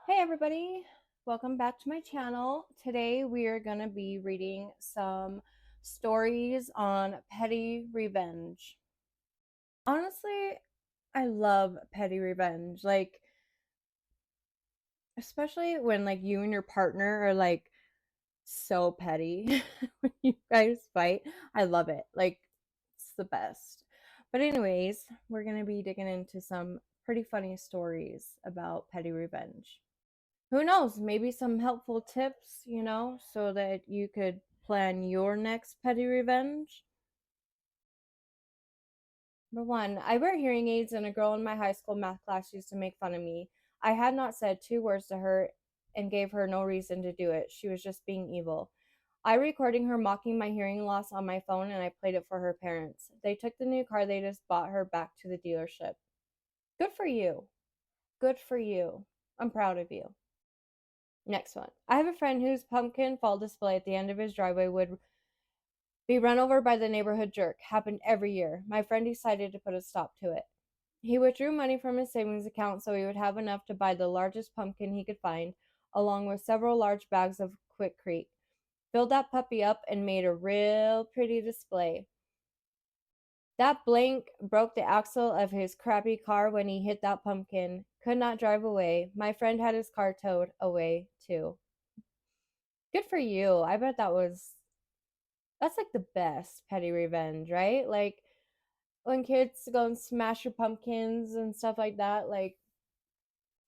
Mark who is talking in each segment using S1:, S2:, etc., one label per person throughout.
S1: Hey everybody, welcome back to my channel. Today we are going to be reading some stories on petty revenge. Honestly, I love petty revenge. Especially when you and your partner are so petty when you guys fight. I love it. It's the best. But anyways, we're going to be digging into some pretty funny stories about petty revenge. Who knows, maybe some helpful tips, so that you could plan your next petty revenge. Number one, I wear hearing aids, and a girl in my high school math class used to make fun of me. I had not said two words to her and gave her no reason to do it. She was just being evil. I recording her mocking my hearing loss on my phone, and I played it for her parents. They took the new car they just bought her back to the dealership. Good for you. Good for you. I'm proud of you. Next one. I have a friend whose pumpkin fall display at the end of his driveway would be run over by the neighborhood jerk. Happened every year. My friend decided to put a stop to it. He withdrew money from his savings account so he would have enough to buy the largest pumpkin he could find, along with several large bags of Quikrete. Filled that puppy up and made a real pretty display. That blank broke the axle of his crappy car when he hit that pumpkin. Could not drive away. My friend had his car towed away, too. Good for you. I bet that's like the best petty revenge, right? Like when kids go and smash your pumpkins and stuff like that.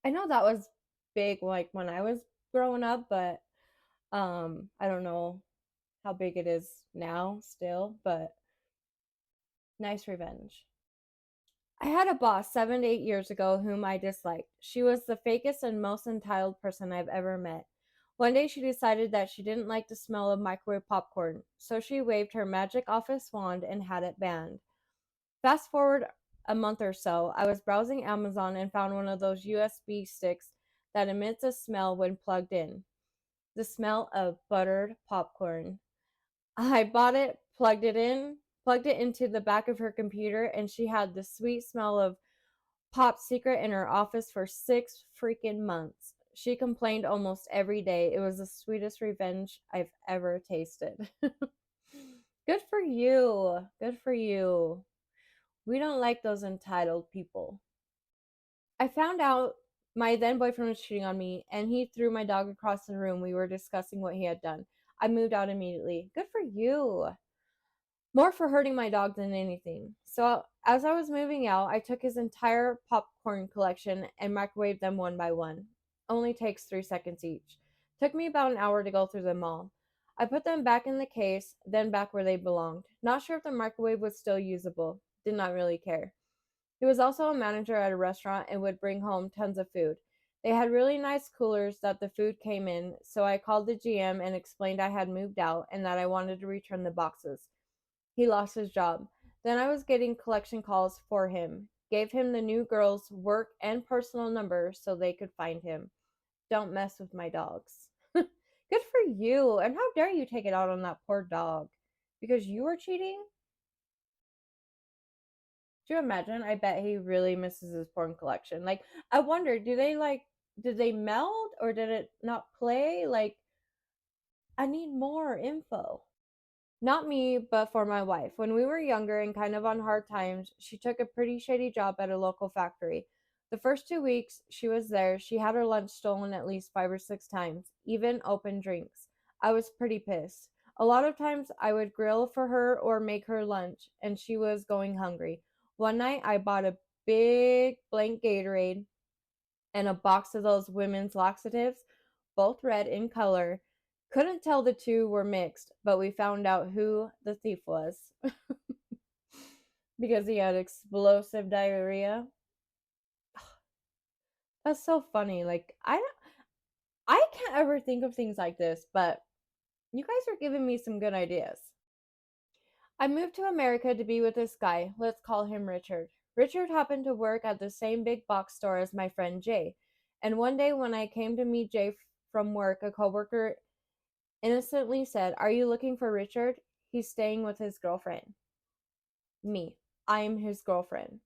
S1: I know that was big when I was growing up, but I don't know how big it is now still, but nice revenge. I had a boss 7 to 8 years ago whom I disliked. She was the fakest and most entitled person I've ever met. One day she decided that she didn't like the smell of microwave popcorn, so she waved her magic office wand and had it banned. Fast forward a month or so, I was browsing Amazon and found one of those USB sticks that emits a smell when plugged in. The smell of buttered popcorn. I bought it, plugged it into the back of her computer, and she had the sweet smell of Pop Secret in her office for 6 freaking months. She complained almost every day. It was the sweetest revenge I've ever tasted. Good for you. Good for you. We don't like those entitled people. I found out my then boyfriend was cheating on me, and he threw my dog across the room. We were discussing what he had done. I moved out immediately. Good for you. More for hurting my dog than anything. So, as I was moving out, I took his entire popcorn collection and microwaved them one by one. Only takes 3 seconds each. Took me about an hour to go through them all. I put them back in the case, then back where they belonged. Not sure if the microwave was still usable. Did not really care. He was also a manager at a restaurant and would bring home tons of food. They had really nice coolers that the food came in, so I called the GM and explained I had moved out and that I wanted to return the boxes. He lost his job. Then I was getting collection calls for him. Gave him the new girl's work and personal number so they could find him. Don't mess with my dogs. Good for you. And how dare you take it out on that poor dog? Because you were cheating? Do you imagine? I bet he really misses his porn collection. I wonder, did they meld or did it not play? I need more info. Not me, but for my wife. When we were younger and kind of on hard times, she took a pretty shady job at a local factory. The first 2 weeks she was there, she had her lunch stolen at least 5 or 6 times, even open drinks. I was pretty pissed. A lot of times I would grill for her or make her lunch, and she was going hungry. One night I bought a big blank Gatorade and a box of those women's laxatives, both red in color. Couldn't tell the two were mixed, but we found out who the thief was because he had explosive diarrhea. That's so funny. I can't ever think of things like this, but you guys are giving me some good ideas. I moved to America to be with this guy. Let's call him Richard. Richard happened to work at the same big box store as my friend Jay. And one day when I came to meet Jay from work, a coworker innocently said, "Are you looking for Richard? He's staying with his girlfriend." Me. I'm his girlfriend.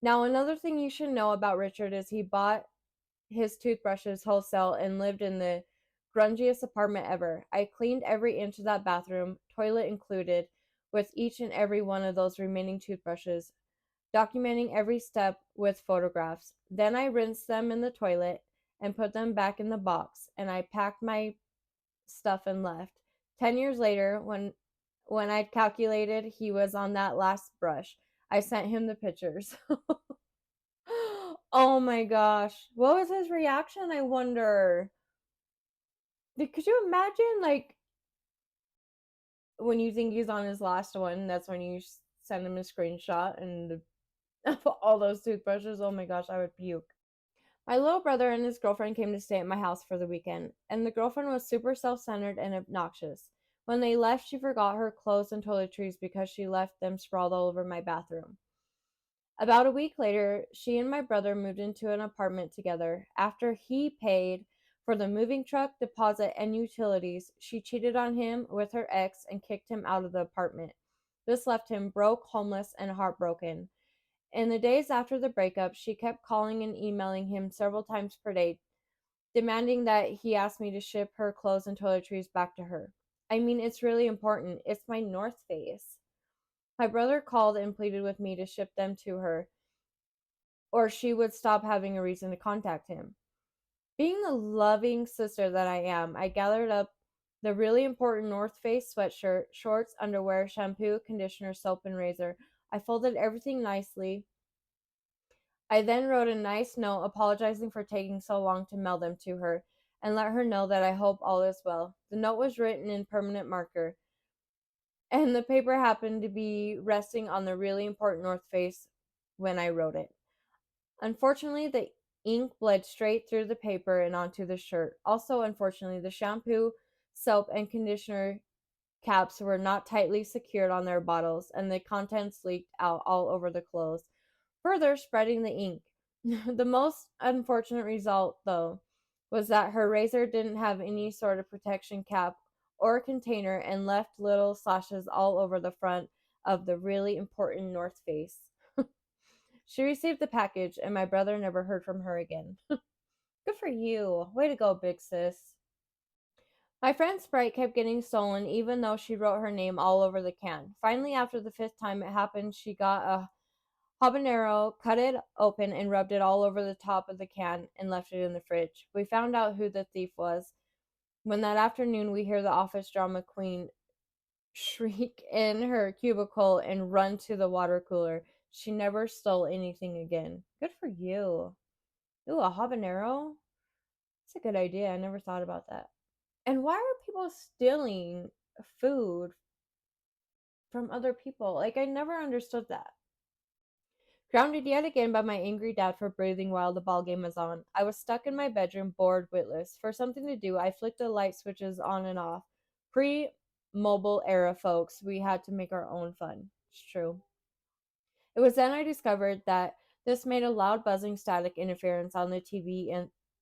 S1: Now, another thing you should know about Richard is he bought his toothbrushes wholesale and lived in the grungiest apartment ever. I cleaned every inch of that bathroom, toilet included, with each and every one of those remaining toothbrushes, documenting every step with photographs. Then I rinsed them in the toilet and put them back in the box, and I packed my stuff and left. 10 years later, when I'd calculated he was on that last brush, I sent him the pictures. Oh my gosh. What was his reaction? I wonder. Could you imagine, like, when you think he's on his last one, that's when you send him a screenshot and all those toothbrushes? Oh my gosh, I would puke. My little brother and his girlfriend came to stay at my house for the weekend, and the girlfriend was super self centered and obnoxious. When they left, she forgot her clothes and toiletries because she left them sprawled all over my bathroom. About a week later, she and my brother moved into an apartment together. After he paid for the moving truck, deposit, and utilities, she cheated on him with her ex and kicked him out of the apartment. This left him broke, homeless, and heartbroken. In the days after the breakup, she kept calling and emailing him several times per day, demanding that he ask me to ship her clothes and toiletries back to her. I mean, it's really important. It's my North Face. My brother called and pleaded with me to ship them to her, or she would stop having a reason to contact him. Being the loving sister that I am, I gathered up the really important North Face sweatshirt, shorts, underwear, shampoo, conditioner, soap, and razor. I folded everything nicely. I then wrote a nice note apologizing for taking so long to mail them to her and let her know that I hope all is well. The note was written in permanent marker, and the paper happened to be resting on the really important North Face when I wrote it. Unfortunately, the ink bled straight through the paper and onto the shirt. Also, unfortunately, the shampoo, soap, and conditioner caps were not tightly secured on their bottles, and the contents leaked out all over the clothes, further spreading the ink. The most unfortunate result, though, was that her razor didn't have any sort of protection cap or container and left little slashes all over the front of the really important North Face. She received the package, and my brother never heard from her again. Good for you. Way to go, big sis. My friend Sprite kept getting stolen even though she wrote her name all over the can. Finally, after the fifth time it happened, she got a habanero, cut it open, and rubbed it all over the top of the can and left it in the fridge. We found out who the thief was when that afternoon we hear the office drama queen shriek in her cubicle and run to the water cooler. She never stole anything again. Good for you. Ooh, a habanero? That's a good idea. I never thought about that. And why are people stealing food from other people? Like, I never understood that. Grounded yet again by my angry dad for breathing while the ball game was on. I was stuck in my bedroom, bored, witless. For something to do, I flicked the light switches on and off. Pre mobile era, folks. We had to make our own fun. It's true. It was then I discovered that this made a loud buzzing static interference on the TV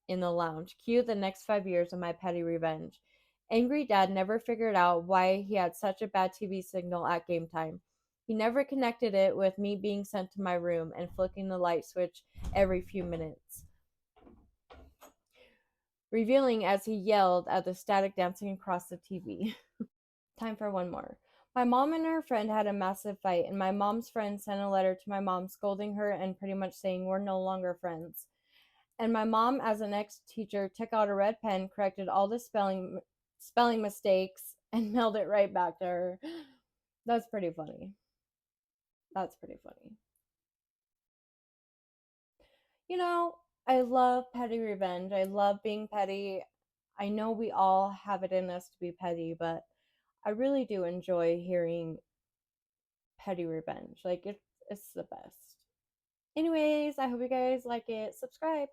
S1: in the lounge. Cue the next 5 years of my petty revenge. Angry Dad never figured out why he had such a bad TV signal at game time. He never connected it with me being sent to my room and flicking the light switch every few minutes, revealing as he yelled at the static dancing across the TV. Time for one more. My mom and her friend had a massive fight, and my mom's friend sent a letter to my mom scolding her and pretty much saying we're no longer friends. And my mom, as an ex-teacher, took out a red pen, corrected all the spelling mistakes, and mailed it right back to her. That's pretty funny. That's pretty funny. You know, I love petty revenge. I love being petty. I know we all have it in us to be petty, but I really do enjoy hearing petty revenge. Like it's the best. Anyways, I hope you guys like it. Subscribe.